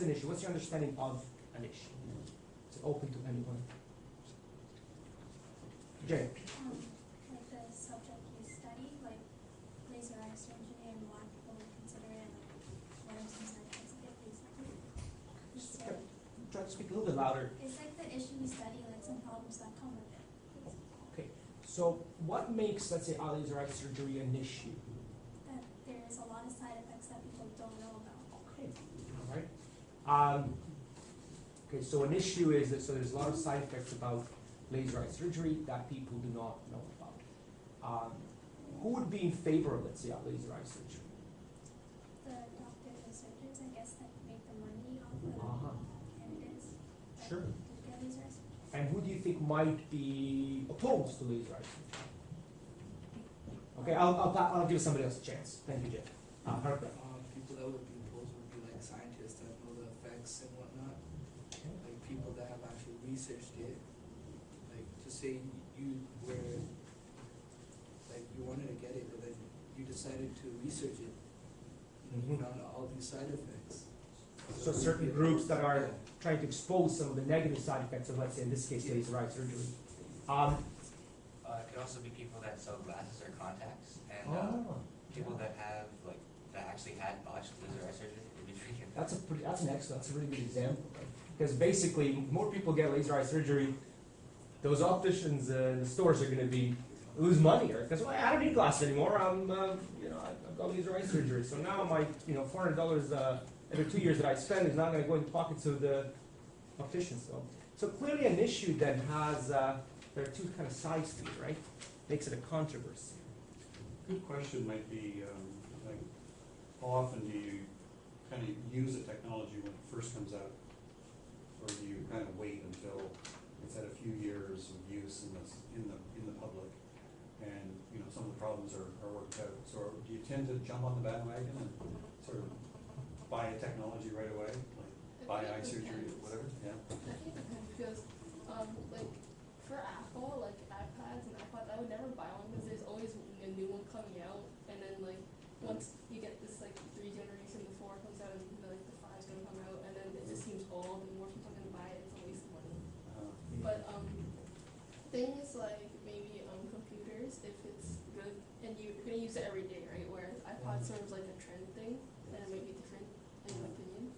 an issue? What's your understanding of an issue? Is it open to anyone? Jay? Like the subject you study, like laser eye surgery, and why people would consider it, like what are some side effects of it, basically? Try to speak a little bit louder. It's like the issue we study, like some problems that come with it. Okay, so what makes, let's say, laser eye surgery an issue? That there is a lot of side effects that people don't know about. Okay, all right. Okay, so an issue is that so there's a lot of side effects about laser eye surgery that people do not know about. Who would be in favor of, let's say, laser eye surgery? The doctors and surgeons, I guess, that make the money off of candidates. Sure. Get laser eye surgery. And who do you think might be opposed to laser eye surgery? Okay, I'll give somebody else a chance. Thank you, Jeff. Harper. People that would be opposed would be like scientists that know the effects and whatnot. Like people that have actually researched it. Like to say you were like you wanted to get it, but then you decided to research it. And you found all these side effects. So certain groups that are trying to expose some of the negative side effects of, let's say, in this case, laser eye surgery. It could also be people that sell glasses or contacts, and people that have like that actually had botched laser eye surgery would be freaking. That's a really good example, right? Because basically, more people get laser eye surgery, those opticians in the stores are going to lose money, right? Because I don't need glasses anymore. I've got laser eye surgery, so now my $400 every 2 years that I spend is not going to go in the pockets of the opticians. So clearly, an issue that has there are two kind of sides to it, right? Makes it a controversy. Good question might be, like, how often do you kind of use a technology when it first comes out? Or do you kind of wait until it's had a few years of use in the public and some of the problems are worked out? So do you tend to jump on the bandwagon and sort of buy a technology right away? Like buy eye surgery or whatever? Yeah. I think it depends because like for Apple, like iPads and iPods, I would never buy one because there's always a new one coming out, and then like once you get this like 3 generation, the 4 comes out, and like the 5's gonna come out, and then it just seems old, and more people are gonna buy it. It's a waste of money. But things like maybe computers, if it's good and you're gonna use it every day, right? Whereas iPod sort of like a trend thing, then it might be different in my opinion.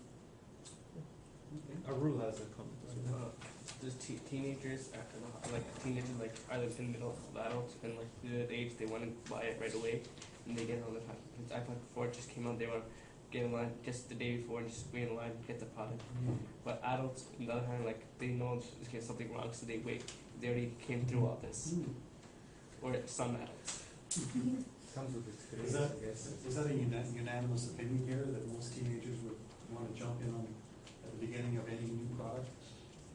Arul has a comment. There's teenagers, like either in the middle of adults and like the age they want to buy it right away, and they get it on the iPod before it just came out. They want to get in line just the day before and just wait in line and get the product. But adults, on the other hand, like they know there's something wrong, so they wait. They already came through all this. Or some adults. Comes with experience, I guess. Is that a unanimous opinion here that most teenagers would want to jump in on at the beginning of any new product?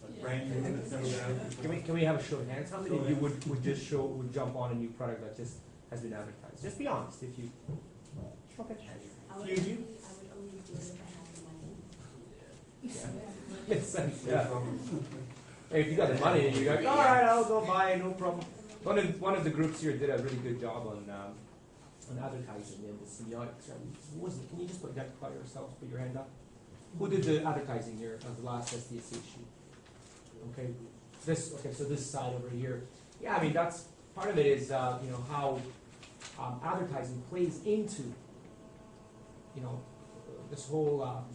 Like brand new that's never been out? Can we have a show of hands? How many of you would jump on a new product that just has been advertised? Just be honest. If you okay. I would only do it if I had the money. Yeah. Makes sense. Yeah. If you got the money and you're like, all right, I'll go buy, no problem. One of the groups here did a really good job on advertising in the semiotics. Who was it? Can you just identify yourselves? Put your hand up. Who did the advertising here of the last STSE issue? Okay, so this side over here. Yeah, I mean that's part of it is how advertising plays into this whole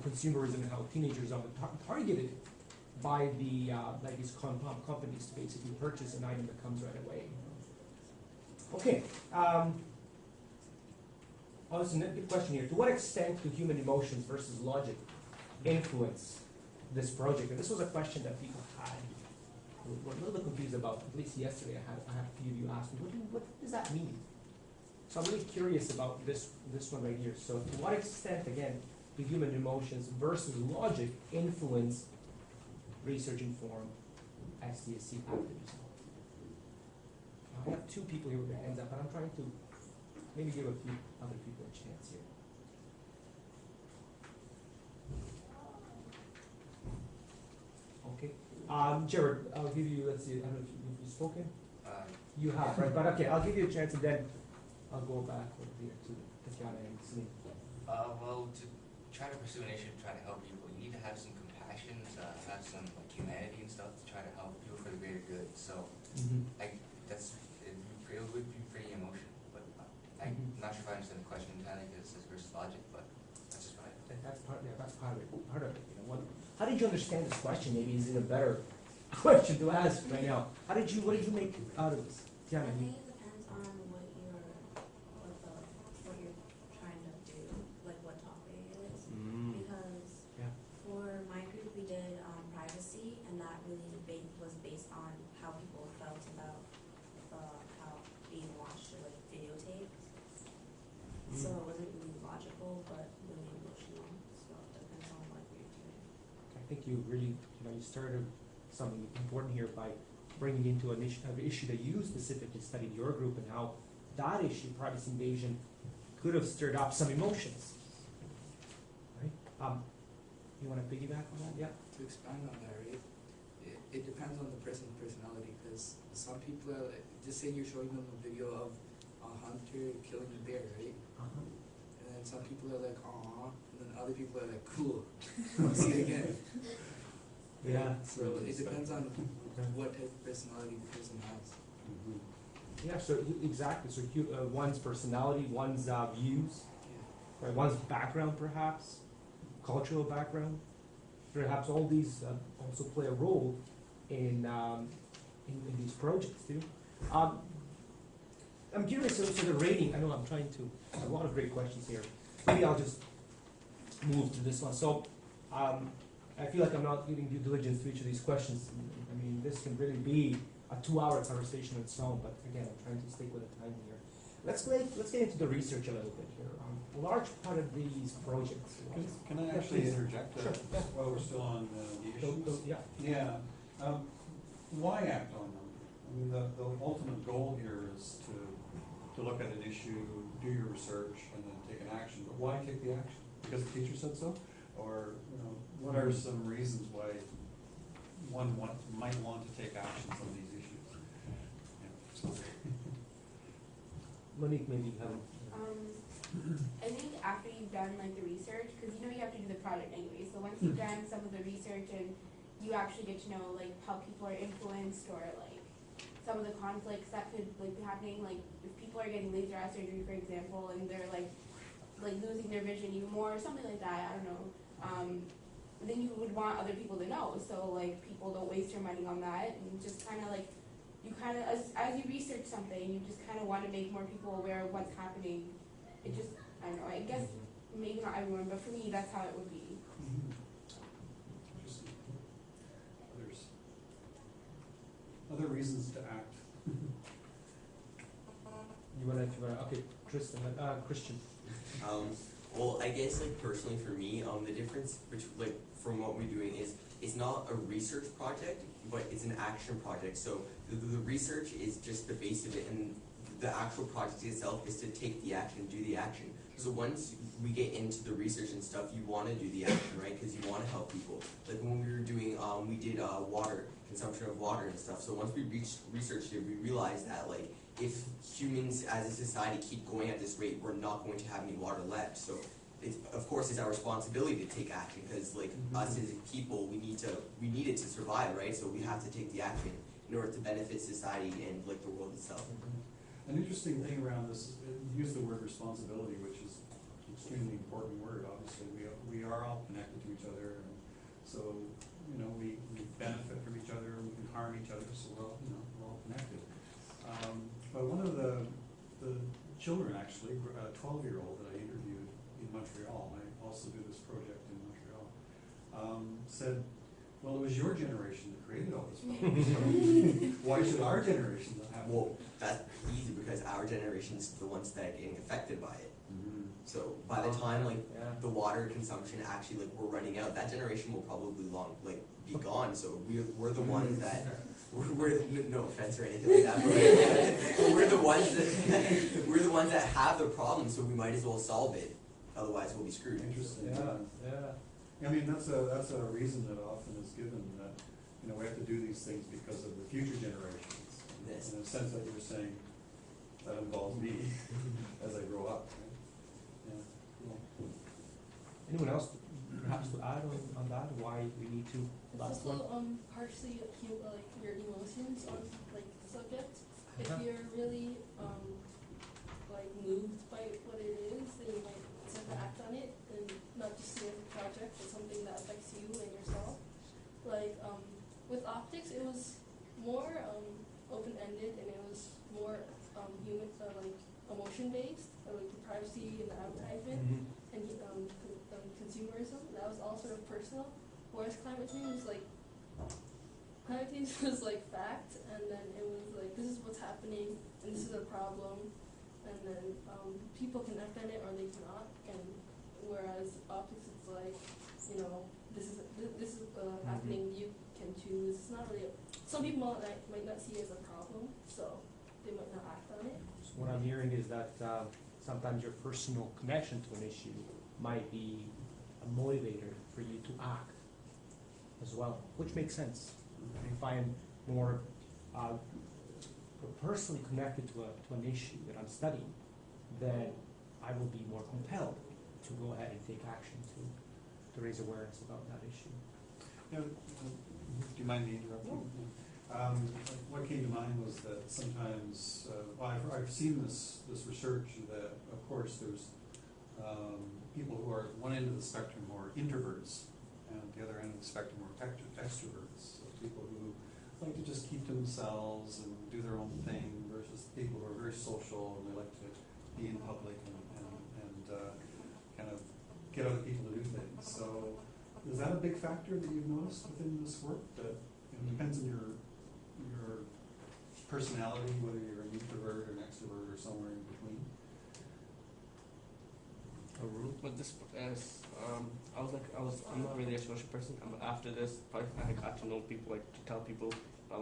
consumerism and how teenagers are targeted by these companies to basically purchase an item that comes right away. Okay. There's a good question here. To what extent do human emotions versus logic influence this project? And this was a question that people had. Were a little bit confused about. At least yesterday, I had a few of you ask me, what does that mean? So I'm really curious about this one right here. So to what extent, again, do human emotions versus logic influence research informed STSE activism? I have 2 people here with their hands up, and I'm trying to maybe give a few other people a chance here. Okay. Jared, I'll give you, let's see, I don't know if you've spoken. You have, right? But okay, I'll give you a chance, and then I'll go back over here to Tatiana and Celine. Well, to try to pursue an issue, try to help people, you need to have some compassion, to have some like humanity and stuff, to try to help people for the greater good. So it would be pretty emotional, but I'm not sure if I understand the question entirely because it says versus logic, but that's just what I. That's part. Yeah, that's part of it. Part of it. You know, how did you understand this question? Maybe is it a better question to ask right now? What did you make out of this? I Tiana, think it depends on what you're trying to do, like what topic it is. Because Yeah. for my group, we did privacy, and that really was based on how people felt about how being watched or like videotaped. So it wasn't really logical, but really emotional. So it depends on what you're doing. I think you really, you started something important here by bringing into an issue that you specifically studied your group and how that issue, privacy invasion, could have stirred up some emotions. Right? You want to piggyback on that? Yeah. To expand on that, right? It depends on the person's personality, because some people are like, just say you're showing them a video of a hunter killing a bear, right? And then some people are like, "Aw," and then other people are like, "Cool, see it again." Yeah. So it depends on what type of personality the person has. Yeah. So exactly. So one's personality, one's views, Yeah. right? One's background, perhaps cultural background. Perhaps all these also play a role in these projects too. I'm curious. So the rating. I know I'm trying to. A lot of great questions here. Maybe I'll just move to this one. So I feel like I'm not giving due diligence to each of these questions. I mean, this can really be a 2-hour conversation on its own. But again, I'm trying to stick with the time here. Let's get into the research a little bit here. A large part of these projects. Can I Yeah, actually please. interject Sure. while we're still on the issues? Yeah. Yeah. Why act on them? I mean, the ultimate goal here is to look at an issue, do your research, and then take an action. But why take the action? Because the teacher said so? Or, what are some reasons why one might want to take action on these issues? Yeah. Monique, maybe you have. I think after you've done like the research, because you have to do the project anyway, so once you've done some of the research and you actually get to know like how people are influenced or like some of the conflicts that could like be happening, like if people are getting laser eye surgery for example and they're like losing their vision even more or something like that, I don't know, then you would want other people to know, so like people don't waste your money on that, and just kind of like you kind of as you research something, you just kind of want to make more people aware of what's happening. It just, I don't know, I guess maybe not everyone, but for me that's how it would be. Interesting. Other reasons to act. You wanna, okay, Christian. Well, I guess personally for me, the difference between from what we're doing is it's not a research project, but it's an action project. So the research is just the base of it, and the actual project itself is to take the action, do the action. So once we get into the research and stuff, you want to do the action, right? Because you want to help people. Like when we were doing, we did consumption of water and stuff. So once we researched it, we realized that if humans as a society keep going at this rate, we're not going to have any water left. So of course it's our responsibility to take action, because us as people, we need it to survive, right? So we have to take the action in order to benefit society and the world itself. An interesting thing around this is use the word responsibility, which is an extremely important word. Obviously, we are all connected to each other, and so we benefit from each other, and we can harm each other. So we're all connected. But one of the children, actually, a 12-year-old that I interviewed in Montreal, I also do this project in Montreal, said, "Well, it was your generation that created all this problem. So why should our generation not have it?" Well, that's easy because our generation's the ones that are getting affected by it. So by the time the water consumption actually we're running out, that generation will probably be gone. So we're the ones that we're no offense or anything like that, but we're the ones that have the problem. So we might as well solve it. Otherwise, we'll be screwed. Interesting. Yeah. I mean, that's a reason that often is given, that we have to do these things because of the future generations. Yes. In a sense that you're saying that involves me as I grow up. Right? Yeah. Cool. Anyone else? perhaps to add on that, why we need to, It's last one? also partially like your emotions on like the subject. If Uh-huh. you're really like moved by what it is, then you might start to act on it and not just see it as a project, but something that affects you and yourself. Like with optics, it was more open-ended and it was more human, like emotion-based, like the privacy and the advertisement and consumerism. That was all sort of personal. Whereas climate change was like fact, and then it was like this is what's happening and this is a problem, and then people can act on it or they cannot. And whereas optics, it's like this is happening. You can choose. It's not really. Some people might not see it as a problem, so they might not act on it. So what I'm hearing is that sometimes your personal connection to an issue might be a motivator for you to act as well, which makes sense. If I am more personally connected to an issue that I'm studying, then I will be more compelled to go ahead and take action to raise awareness about that issue. Yeah, do you mind me interrupting? What came to mind was that sometimes, I've seen this research that, of course, there's people who are at one end of the spectrum who are introverts, and at the other end of the spectrum who are extroverts. So people who like to just keep to themselves and do their own thing versus people who are very social and they like to be in public and kind of get other people to do things. So is that a big factor that you've noticed within this work? That it depends on your personality, whether you're an introvert or an extrovert or somewhere in between? With this, I'm not really a social person. After this, I got to know people, like to tell people.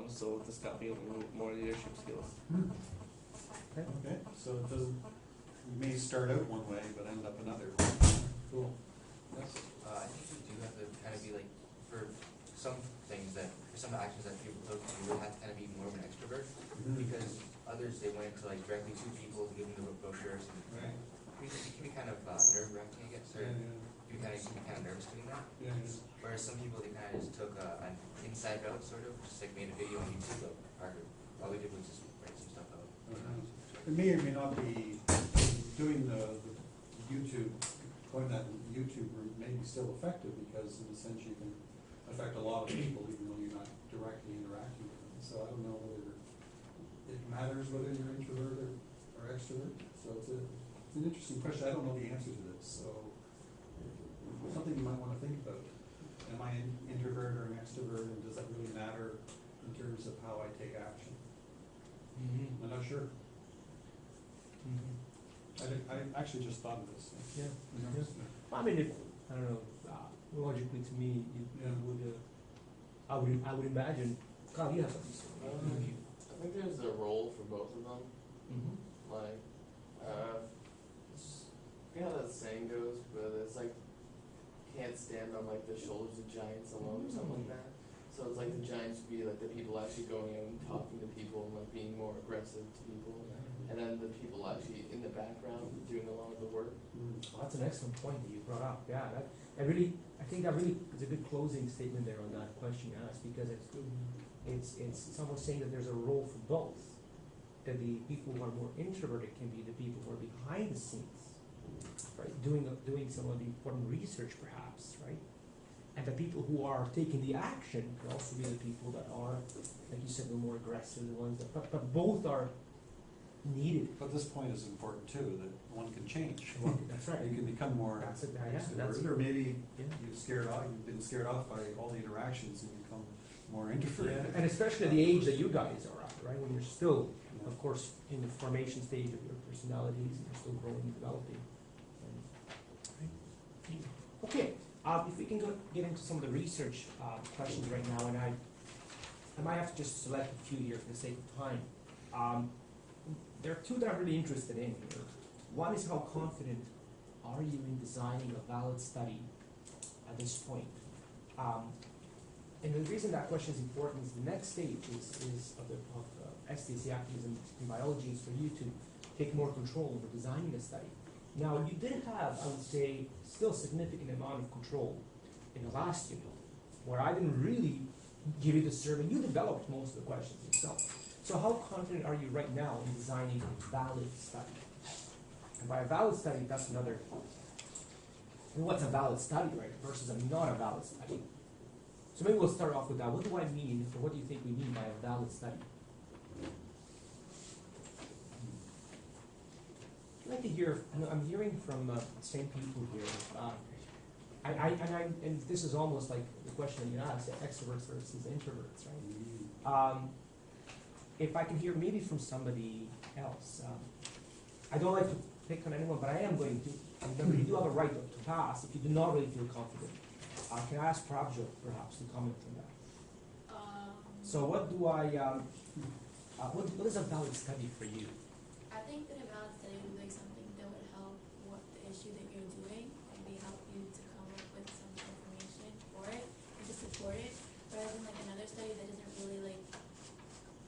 So this got me more leadership skills. Okay, so it doesn't. You may start out one way, but end up another. Cool. Yes. I think you do have to kind of be like, for some things for some actions that people took, you would have to kind of be more of an extrovert, because others, they went to like directly to people, give them the brochures, and Right. it can be kind of nerve-wracking, I guess, or you can be kind of nervous doing that. Yeah. Whereas some people, they kind of just took an inside route, sort of, just like made a video on YouTube, or all we did was just write some stuff out. It may or may not be doing the YouTube, going that YouTube route may be still effective, because in a sense you can affect a lot of people even though you're not directly interacting with them. So I don't know whether it matters whether you're introvert or extrovert. So it's an interesting question. I don't know the answer to this. So something you might want to think about. Am I an introvert or an extrovert, and does that really matter in terms of how I take action? I'm not sure. I actually just thought of this. Yeah. Yeah. I mean, I don't know. Logically, to me, I would imagine. Kyle, you have something to say. I think there's a role for both of them. Like, I forget how that saying goes, but it's like can't stand on like the shoulders of giants alone or something like that. So it's like the giants would be like the people actually going out and talking to people and like being more aggressive to people, and then the people actually in the background doing a lot of the work. Well, that's an excellent point that you brought up. Yeah, I think that really is a good closing statement there on that question you asked, because it's almost saying that there's a role for both. That the people who are more introverted can be the people who are behind the scenes, right, doing some of the important research, perhaps, right, and the people who are taking the action can also be the people that are, like you said, the more aggressive, the ones that. But both are needed. But this point is important too, that one can change. That's right. You can become more That's or maybe yeah. you've been scared off by all the interactions and become more introverted. Yeah, and especially at the age that you guys are at, right, when you're still, of course, in the formation stage of your personalities, and you're still growing and developing. Okay, if we can get into some of the research questions right now, and I might have to just select a few here for the sake of time. There are two that I'm really interested in here. One is how confident are you in designing a valid study at this point? And the reason that question is important is the next stage is of STSE Activism in biology is for you to take more control over designing a study. Now, you did have, I would say, still a significant amount of control in the last unit, where I didn't really give you the survey. You developed most of the questions yourself. So how confident are you right now in designing a valid study? And by a valid study, that's another, and what's a valid study, right, versus a not a valid study? So maybe we'll start off with that. What do I mean, or what do you think we mean by a valid study? I'd like to hear, I'm hearing from the same people here. And this is almost like the question that you asked, extroverts versus introverts, right? If I can hear maybe from somebody else, I don't like to pick on anyone, but I am going to. Remember, you do have a right to pass if you do not really feel confident. Can I ask Prabjot perhaps to comment on that? So what do I, what is a valid study for you? I think that a valid study would be like something that would help what the issue that you're doing, and be help you to come up with some information for it and to support it, rather than like another study that doesn't really like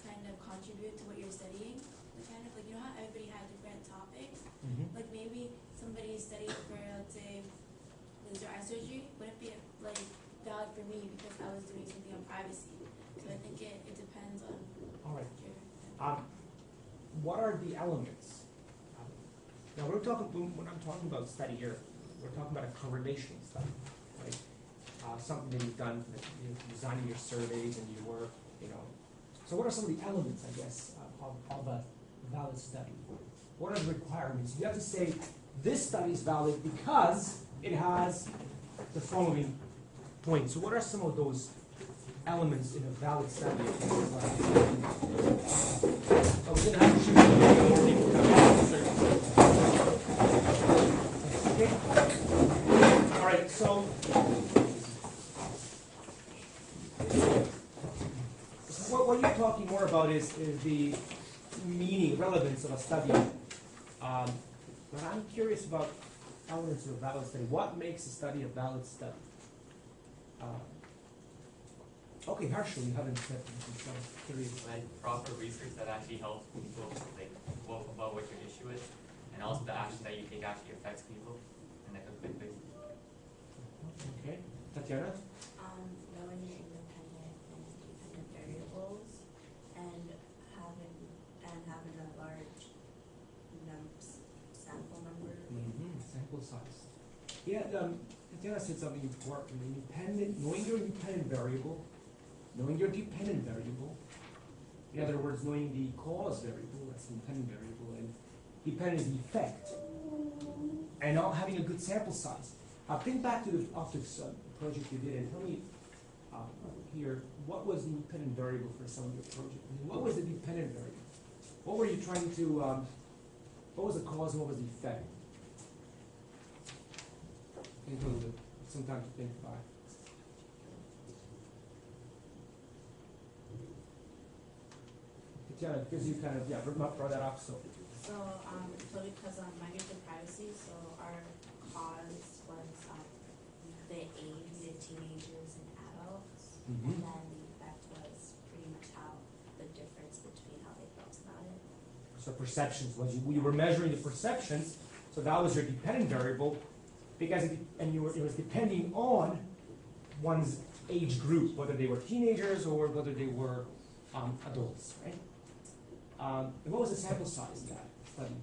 kind of contribute to what you're studying. Like, kind of like, you know how everybody has different topics? Like maybe somebody studied for, let's say, laser eye surgery wouldn't be like valid for me because I was doing something on privacy. So I think it depends on All right. your What are the elements? Now we're talking, when I'm talking about study here, we're talking about a correlation study, right? Something that you've done, that you're designing your surveys and your work, you know. So what are some of the elements, I guess, of a valid study? What are the requirements? You have to say, this study is valid because it has the following points. So what are some of those elements in a valid study? Oh, we didn't have to shoot more people okay. All right, so what you're talking more about is the meaning, relevance of a study. But I'm curious about elements of a valid study. What makes a study a valid study? Okay, Harshal, you haven't said anything, so I'm curious. Like proper research that actually helps people like know about what your issue is, and also the action that you take actually affects people in like a big way. Okay, Tatiana? Knowing your independent and dependent variables, and having a large sample number. Sample size. Yeah, Tatiana said something important. Knowing your independent variable. Knowing your dependent variable, in other words, knowing the cause variable, that's the independent variable, and dependent is the effect, and not having a good sample size. Think back to the optics project you did, and tell me here, what was the independent variable for some of your project? I mean, what was the dependent variable? What were you trying to, what was the cause and what was the effect? Take a little bit, some time to think about it. Yeah, because you kind of brought that up. So because migrated privacy, so our cause was the age of teenagers and adults, and then the effect was pretty much how the difference between how they felt about it. So perceptions was we were measuring the perceptions, so that was your dependent variable, because it was depending on one's age group, whether they were teenagers or whether they were adults, right? And what was the sample size in that study?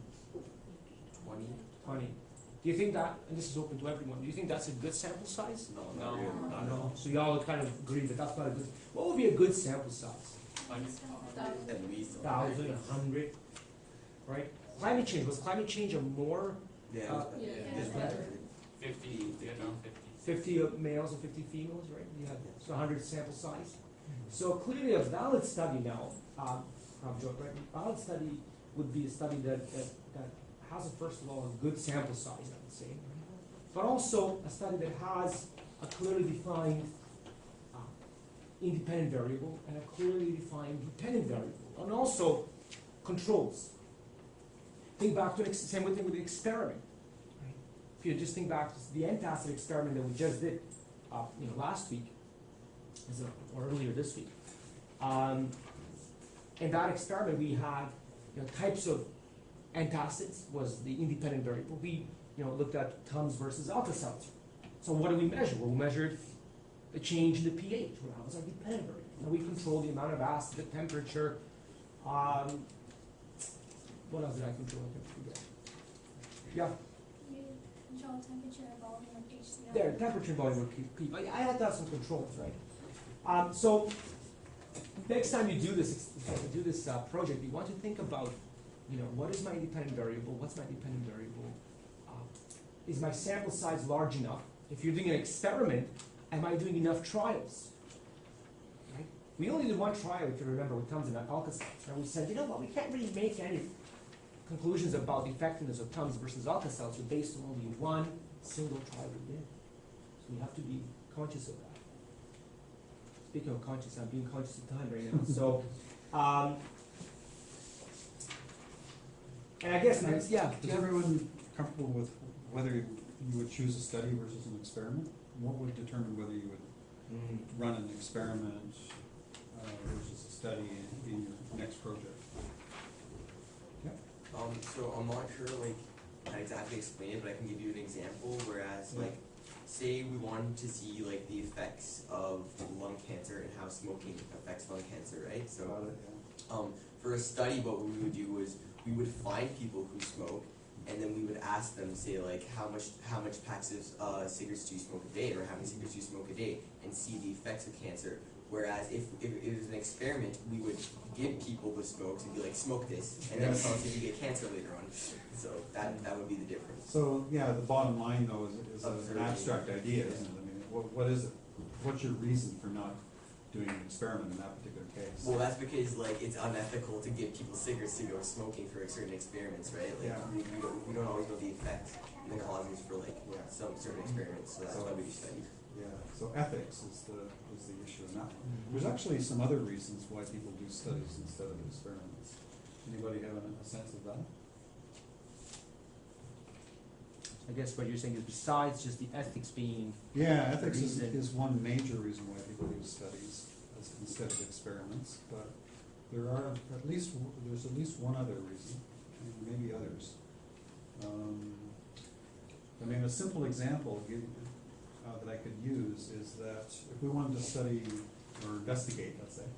20. Do you think that, and this is open to everyone, do you think that's a good sample size? No. So you all kind of agree that that's not a good, what would be a good sample size? At least 1,000, 100, right? Climate change, was climate change a more, Yeah. is better? 50, 50 males and 50 females, right? You had so 100 sample size. So clearly a valid study now, right? A valid study would be a study that has, first of all, a good sample size, I would say, but also a study that has a clearly defined independent variable and a clearly defined dependent variable, and also controls. Think back to the same thing with the experiment. Right? If you just think back to the antacid experiment that we just did, last week, or earlier this week. In that experiment, we had types of antacids was the independent variable. We looked at Tums versus Alka-Seltzer. So what do we measure? Well, we measured the change in the pH. Well, how was our dependent variable? And we control the amount of acid, the temperature. What else did I control? I can forget. Yeah. You control temperature, volume, and HCl. There, temperature and volume would keep. I had to have some controls, right? So next time you do this project, you want to think about, what is my independent variable? What's my dependent variable? Is my sample size large enough? If you're doing an experiment, am I doing enough trials? Right? We only did one trial, if you remember, with Tums and Alka-Seltzer. And we said, we can't really make any conclusions about the effectiveness of Tums versus Alka-Seltzer based on only one single trial we did. So we have to be conscious of that. Speaking of conscious, I'm being conscious of time right now. So, and I guess, Is everyone comfortable with whether you would choose a study versus an experiment? What would determine whether you would run an experiment versus a study in your next project? So I'm not sure how to exactly explain it, but I can give you an example. Whereas say we wanted to see the effects of lung cancer and how smoking affects lung cancer, right? So for a study, what we would do was we would find people who smoke, and then we would ask them, say, how much packs of cigarettes do you smoke a day, or how many cigarettes do you smoke a day, and see the effects of cancer. Whereas if it was an experiment, we would give people the smokes and be like, smoke this, and then tell us if you get cancer later on. So that would be the difference. So the bottom line though is an abstract idea, isn't it? I mean, what is it? What's your reason for not doing an experiment in that particular case? Well, that's because it's unethical to give people cigarettes to go smoking for certain experiments, right? We don't always know the effect and the causes for some certain experiments. So that's why we do studies. Yeah. So ethics is the issue in that one. There's actually some other reasons why people do studies instead of experiments. Anybody have a sense of that? I guess what you're saying is besides just the ethics being ethics is one major reason why people do studies instead of experiments, but there's at least one other reason, and maybe others. A simple example that I could use is that if we wanted to study or investigate, let's say,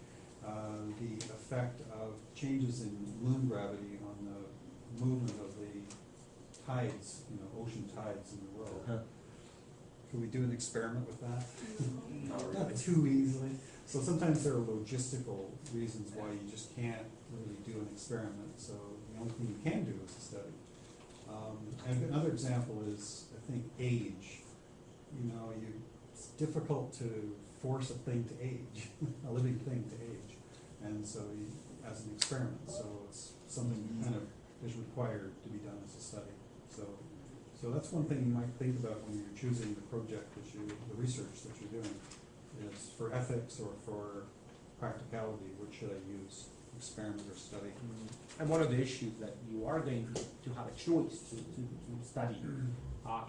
the effect of changes in moon gravity on the movement of the tides, ocean tides in the world. Could we do an experiment with that? Not too easily. So sometimes there are logistical reasons why you just can't really do an experiment. So the only thing you can do is a study. And another example is, I think, age. It's difficult to force a thing to age, a living thing to age. And so as an experiment, so it's something that kind of is required to be done as a study. So that's one thing you might think about when you're choosing the project the research that you're doing, is for ethics or for practicality, what should I use, experiment or study? And one of the issues that you are going to have a choice to study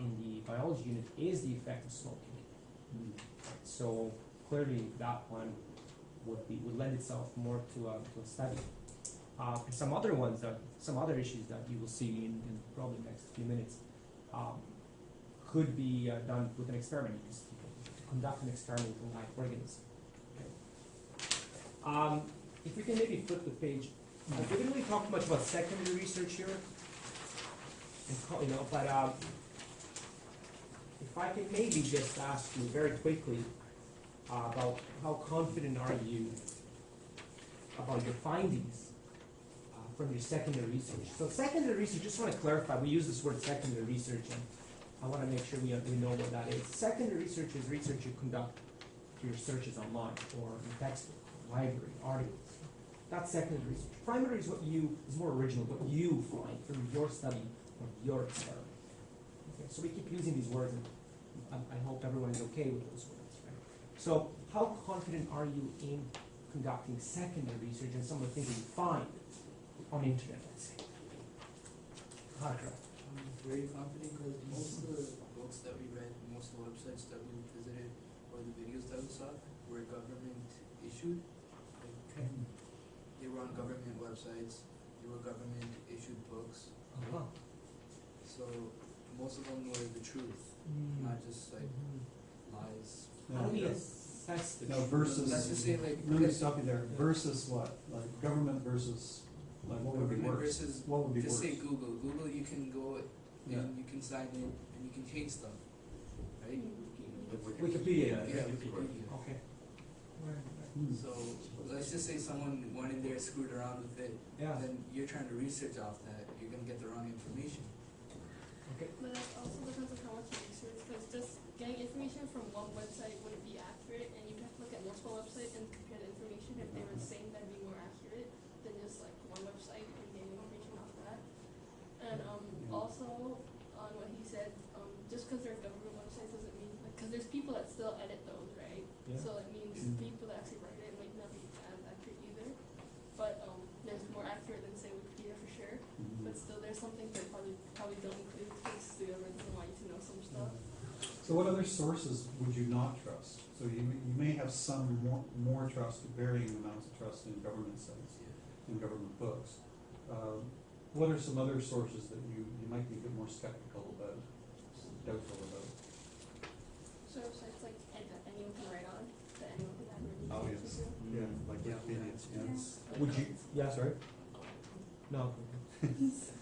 in the biology unit is the effect of smoking. So clearly that one would lend itself more to a study. And some other issues that you will see in probably the next few minutes could be done with an experiment. You can conduct an experiment with a live organism. Okay. If we can maybe flip the page. We didn't really talk much about secondary research here, but if I can maybe just ask you very quickly about how confident are you about your findings from your secondary research. So secondary research, just want to clarify, we use this word secondary research, and I want to make sure we know what that is. Secondary research is research you conduct through your searches online or in textbook, library, articles. That's secondary research. Primary is is more original, what you find through your study or your experiment. Okay, so we keep using these words, and I hope everyone is okay with those words, right? So how confident are you in conducting secondary research and some of the things that you find on the internet, let's say? I'm very confident because most of the books that we read, most of the websites that we visited, or the videos that we saw were government issued. Okay. They were on government websites. They were government issued books. Uh-huh. So most of them were the truth, not just like lies. How do we Yeah. assess the No, truth? versus, Let's just say like, let me stop you there, versus what? Like government versus, like what would be government worse? versus, What would be just worse? say Google. Google, you can go Yeah. and you can sign in and you can change stuff, right? Wikipedia. Yeah, Wikipedia. Okay. Hmm. So let's just say someone went in there, screwed around with it, Yeah. then you're trying to research off that, you're gonna get the wrong information. Okay. But that also depends on how much you research, because just getting information from one website wouldn't be accurate, and you have to look at multiple websites and compare the information. If they were the same, that'd be more accurate than just like one website and getting information off that. And also on what he said, just because they're government websites doesn't mean, like, because there's people that still edit those, right? Yeah. So it means people that actually write it might not be as accurate either. But there's more accurate than say Wikipedia for sure. Mhm. But still, there's some things that probably don't include because the government doesn't want you to know some stuff. So what other sources would you not trust? So you may have some more trust, varying amounts of trust in government sites, in government books. What are some other sources that you might be a bit more skeptical about, doubtful about? So it's like that anyone can write on, that anyone can have really Oh, access yes. to. Yeah, like Yeah. Wikipedia, yeah. Like, Would you? Yeah. Sorry. No.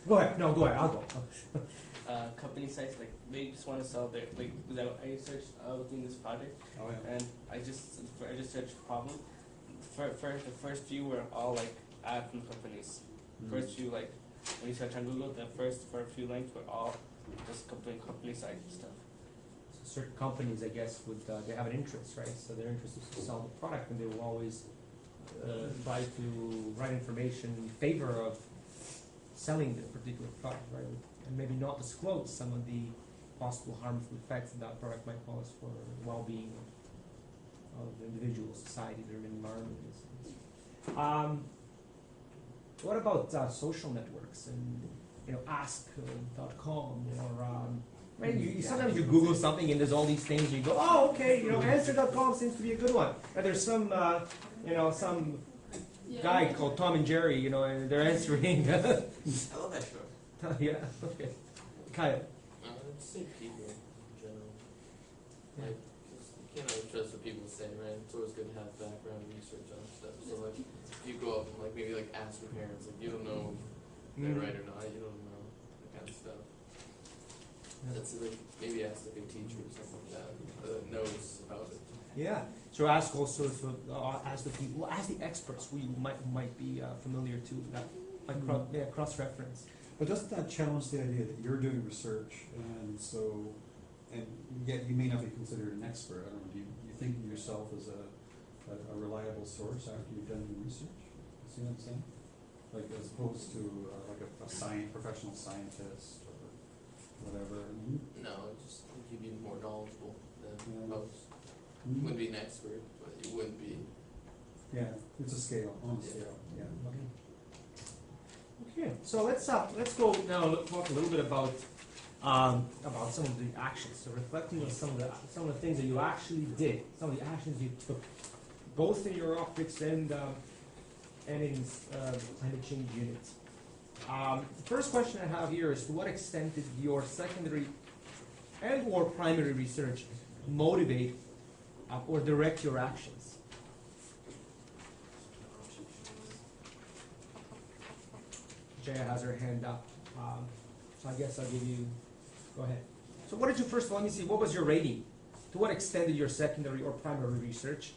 Go ahead. No, go ahead. I'll go. Company sites, like, they just want to sell their, like, without I searched within this project, Oh, yeah. and I just searched problem. The first few were all like ad from companies. First few, like, when you search on Google, the first few links were all just company site stuff. So certain companies, I guess, would they have an interest, right? So their interest is to sell the product, and they will always try to write information in favor of selling the particular product, right? And maybe not disclose some of the possible harmful effects that product might cause for the well-being of the individual, society, their environment. What about social networks and ask.com or right? Sometimes you Google something and there's all these things and you go, oh, okay, answer.com seems to be a good one. And there's some some guy called Tom and Jerry, and they're answering. I love that show. Yeah, okay. Kyle. I'd say people in general. Yeah. Like, 'cause you can't always trust what people say, right? It's always good to have background research on stuff. So like, if you go up and like maybe like ask your parents, like you don't know if they're right or not, you don't know that kind of stuff. That's like maybe ask like a teacher or something like that knows about it. Yeah. So ask also ask the people, ask the experts who you might be familiar to that, like cross reference. But doesn't that challenge the idea that you're doing research, and yet you may not be considered an expert? I don't know. Do you think of yourself as a reliable source after you've done your research? See what I'm saying? Like as opposed to like a professional scientist or whatever. No, it just think you'd be more knowledgeable than Yeah. most. You wouldn't be an expert, but you wouldn't be. Yeah, it's a scale, on a Yeah. scale. Yeah. Okay, so let's go now talk a little bit about some of the actions. So reflecting on some of the things that you actually did, some of the actions you took, both in your optics and in climate change units. The first question I have here is: to what extent did your secondary and/or primary research motivate or direct your actions? Jaya has her hand up, so I guess I'll give you, go ahead. So what did you first, let me see, what was your rating? To what extent did your secondary or primary research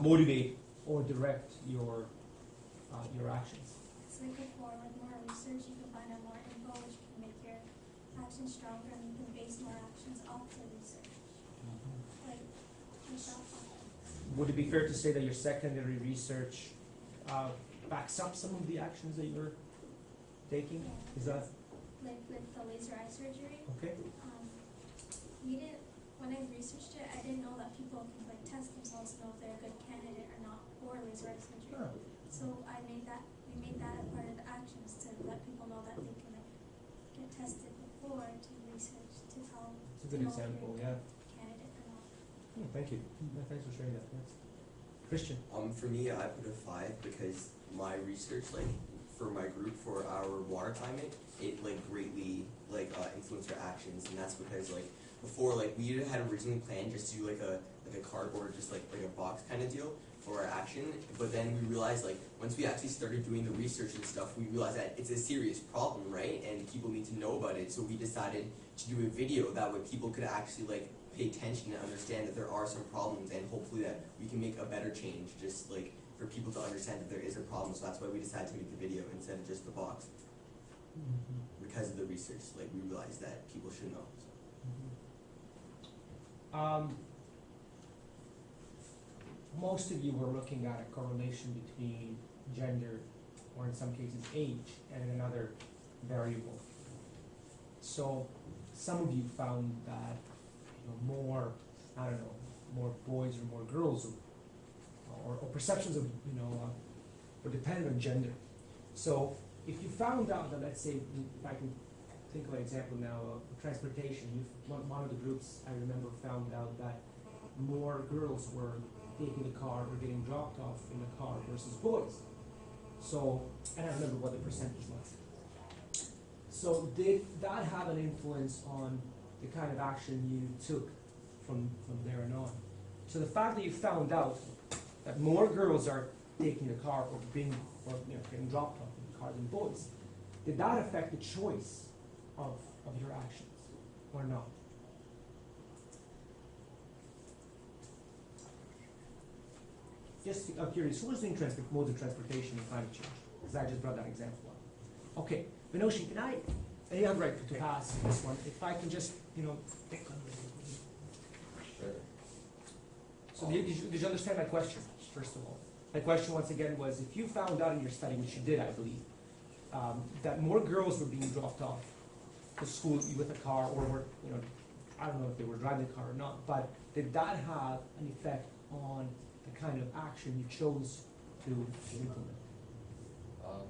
motivate or direct your actions? It's like before, with more research, you can find out more info, which can make your actions stronger, and you can base more actions off the research. Like, yourself on it. Would it be fair to say that your secondary research backs up some of the actions that you're taking? Yeah. Is that Like with the laser eye surgery, okay? When I researched it, I didn't know that people can like test themselves to know if they're a good candidate or not for laser eye surgery. Oh. So we made that a part of the actions to let people know that they can like get tested before to research to tell It's a good know if example, you're a yeah. good candidate or not. Thank you. Thanks for sharing that. That's Christian. For me, I put a 5 because my research, like for my group for our water climate, it like greatly influence our actions, and that's because like before, like we had originally planned just to do like a cardboard, just like a box kind of deal for our action, but then we realized like once we actually started doing the research and stuff, we realized that it's a serious problem, right? And people need to know about it, so we decided to do a video that way people could actually like pay attention and understand that there are some problems, and hopefully that we can make a better change, just like for people to understand that there is a problem. So that's why we decided to make the video instead of just the box, because of the research. Like we realized that people should know. So. Most of you were looking at a correlation between gender, or in some cases age, and another variable. So some of you found that more, I don't know, more boys or more girls, or perceptions of, were dependent on gender. So if you found out that, let's say, if I can think of an example now, transportation, one of the groups I remember found out that more girls were taking the car or getting dropped off in the car versus boys. So, and I don't remember what the percentage was. So did that have an influence on the kind of action you took from there and on? So the fact that you found out that more girls are taking the car or getting dropped off in the car than boys, did that affect the choice of your actions or not? Just I'm curious, who was doing modes of transportation and climate change? Because I just brought that example up. Okay, Vinoshi, you have right to pass this one. If I can just, pick on Sure. So did you understand my question, first of all? My question, once again, was if you found out in your study, which you did, I believe, that more girls were being dropped off to school with a car, or were, I don't know if they were driving the car or not, but did that have an effect on the kind of action you chose to implement?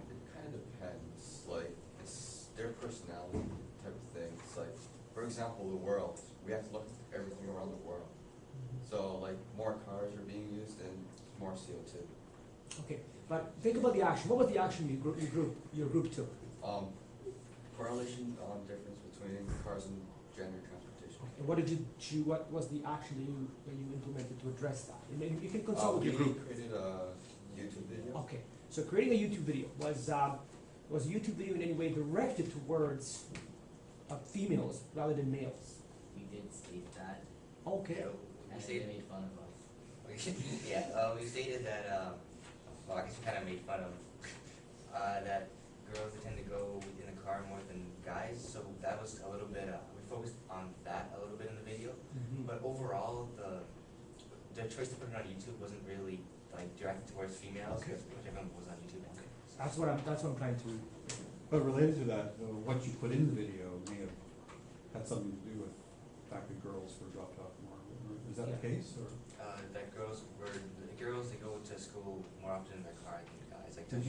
It kind of depends. Like, it's their personality type of thing. It's like, for example, the world. We have to look at everything around the world. So, like, more cars are being used and more CO2. Okay, but think about the action. What was the action your group took? Correlation difference between cars and gender transportation. Okay, what was the action that you implemented to address that? And then you can consult with your group. We created a YouTube video. Okay, so creating a YouTube video, was a YouTube video in any way directed towards females rather than males? We did state that. Okay. And they made fun of us. We stated that, well, I guess we kind of made fun of, that girls tend to go in the car more than guys, so that was a little bit, we focused on that a little bit in the video, but overall, the choice to put it on YouTube wasn't really, like, directed towards females, because everyone was on YouTube. Okay. That's what I'm trying to. But related to that, what you put in the video may have had something to do with the fact that girls were dropped off more. Is that the case, or? That girls, they go to school more often in their car than guys, like 20%.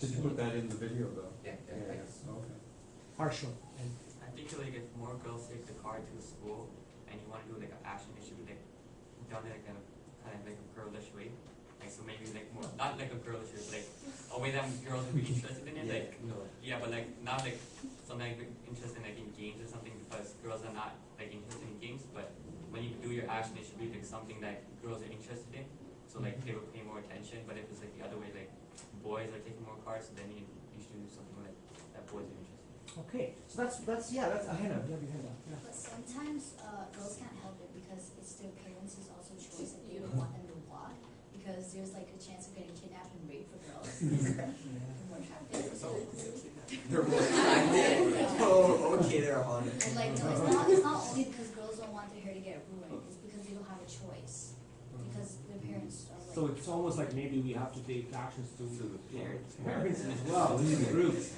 Did you put that in the video though? Yeah. Okay. Partial. I think like if more girls take the car to school and you want to do like an action, it should be like done in like a kind of like a girlish way. Like so maybe like more not like a girlish way, but like a way that girls would be interested in it. But like not like something like interested in like in games or something, because girls are not like interested in games. But when you do your action, it should be like something that girls are interested in. So like they will pay more attention. But if it's like the other way, like boys are taking more cars, then you should do something like that boys are interested in. Okay, so that's Hannah. You have your hand up. Yeah. But sometimes girls can't help it because it's their parents' also choice that they don't want them to walk, because there's like a chance of getting kidnapped and raped for girls. They're more attractive. They're more attractive. Oh, okay, they're on it. And like, no, it's not only because girls don't want their hair to get ruined, it's because they don't have a choice. Because their parents are like. So it's almost like maybe we have to take actions to the parents as well, in the groups.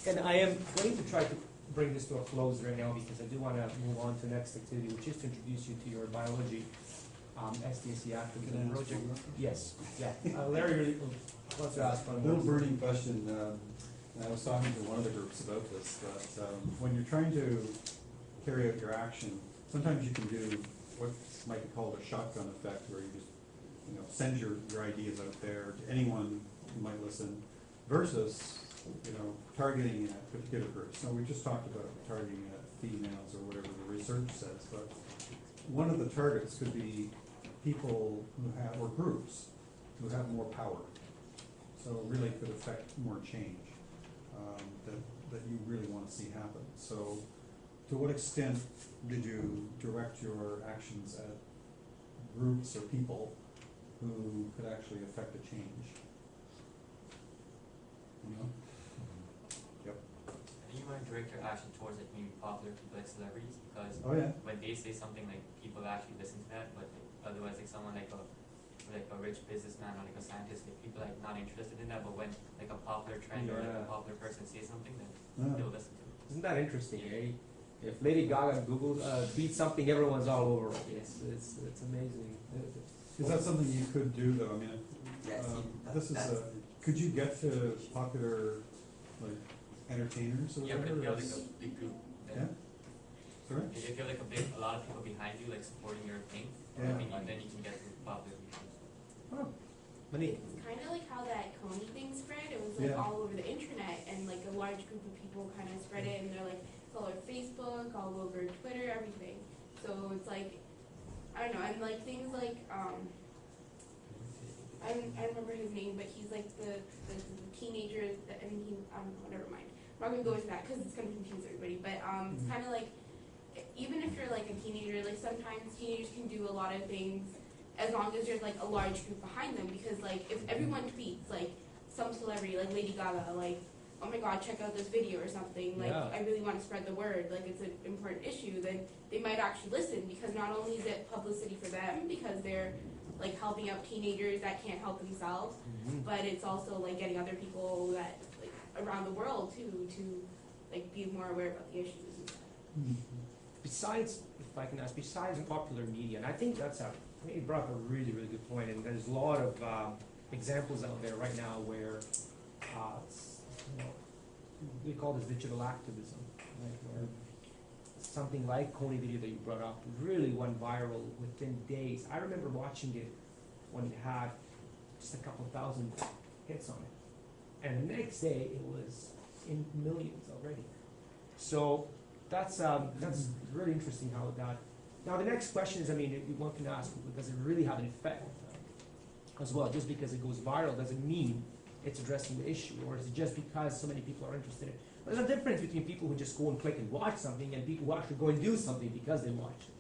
And I am going to try to bring this to a close right now, because I do want to move on to the next activity, which is to introduce you to your biology STSE Activism project. Yes, yeah. Larry really wants to ask one. A little burning question. I was talking to one of the groups about this, but when you're trying to carry out your action, sometimes you can do what might be called a shotgun effect, where you just send your ideas out there to anyone who might listen, versus you know, targeting at particular groups. Now, we just talked about targeting at females or whatever the research says, but one of the targets could be people who have, or groups who have more power. So it really could affect more change that you really want to see happen. So to what extent did you direct your actions at groups or people who could actually affect a change? You know? Yep. And you want to direct your action towards like maybe popular people like celebrities, because Oh yeah. when they say something, like people actually listen to that, but like, otherwise like someone like a rich businessman or like a scientist, like people like not interested in that, but when like a popular trend or like a popular person says something, then they'll listen to it. Isn't that interesting, eh? If Lady Gaga Google beats something, everyone's all over it. It's amazing. Is that something you could do though? I mean, Yes, this is could you get to popular like entertainers or Yeah, but if whatever? you have like a big group, Yeah. then Sorry? if you have like a lot of people behind you, like supporting your thing, Yeah. I think then you can get to popular people. Huh. Monique. It's kind of like how that Coney thing spread. It was like Yeah. all over the internet, and like a large group of people kind of spread it, and they're like it's all over Facebook, all over Twitter, everything. So it's like, I don't know, and like things like I don't remember his name, but he's like the teenager that, and he, I don't know, never mind. I'm not gonna go into that because it's gonna confuse everybody. But it's kind of like, even if you're like a teenager, like sometimes teenagers can do a lot of things as long as there's like a large group behind them. Because like if everyone tweets like some celebrity like Lady Gaga, like, oh my God, check out this video or something, like I really want to spread the word, like it's an important issue, then they might actually listen, because not only is it publicity for them because they're like helping out teenagers that can't help themselves, but it's also like getting other people that like around the world to like be more aware about the issues and stuff. Besides, if I can ask, besides popular media, and I think that's you brought up a really, really good point, and there's a lot of examples out there right now where you know, we call this digital activism, right? Where something like Coney video that you brought up really went viral within days. I remember watching it when it had just a couple thousand hits on it, and the next day it was in millions already. So that's really interesting how that. Now the next question is, I mean, one can ask, does it really have an effect as well? Just because it goes viral doesn't mean it's addressing the issue, or is it just because so many people are interested in it? There's a difference between people who just go and click and watch something and people who actually go and do something because they watch it,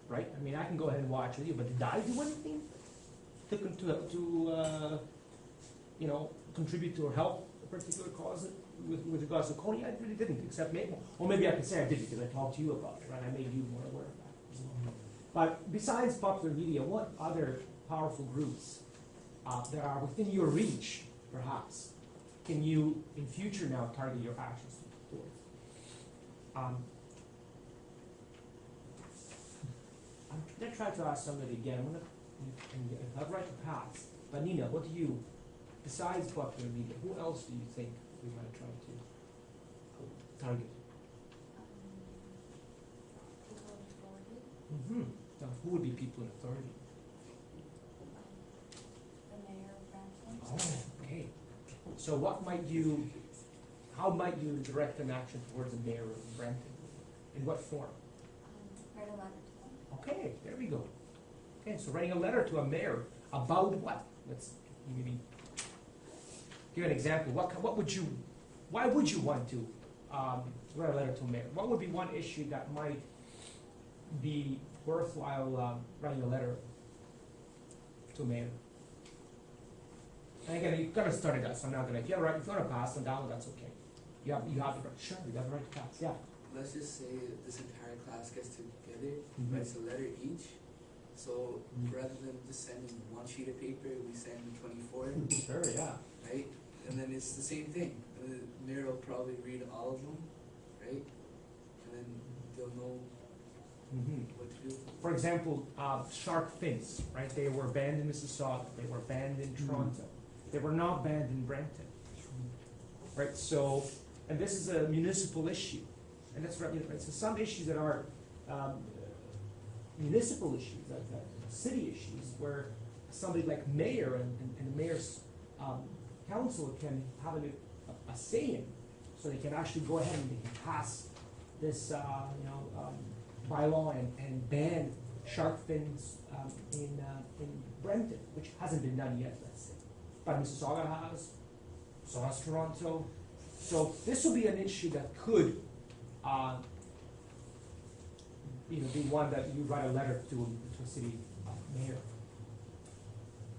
right? I mean, I can go ahead and watch with you, but did I do anything to you know, contribute to or help a particular cause with regards to Coney? I really didn't, except maybe, or maybe I can say I did because I talked to you about it, right? I made you more aware of that as well. But besides popular media, what other powerful groups that are within your reach, perhaps, can you in future now target your actions towards? I'm gonna try to ask somebody again. I'm gonna right to pass. But Nina, what do you, besides popular media, who else do you think we might try to target? People in authority, Now, who would be people in authority? the mayor of Brampton. Oh, okay. So what might you, how might you direct an action towards the mayor of Brampton? In what form? Write a letter to them. Okay, there we go. Okay, so writing a letter to a mayor about what? Let's maybe give an example. What would you, why would you want to write a letter to a mayor? What would be one issue that might be worthwhile writing a letter to a mayor? And again, you've got to start it out, so I'm not gonna, if you want to pass them down, that's okay. You have the right, sure, you have the right to pass, yeah. Let's just say this entire class gets together, writes a letter each. So rather than just sending one sheet of paper, we send 24. Sure, yeah. Right? And then it's the same thing. And the mayor will probably read all of them, right? And then they'll know what to do. For example, shark fins, right? They were banned in Mississauga. They were banned in Toronto. They were not banned in Brampton, right? So, and this is a municipal issue, and that's right. So some issues that are municipal issues, like city issues, where somebody like mayor and the mayor's council can have a say in, so they can actually go ahead and they can pass this, bylaw and ban shark fins in Brampton, which hasn't been done yet, let's say. But Mississauga has, so has Toronto. So this will be an issue that could, be one that you write a letter to a city mayor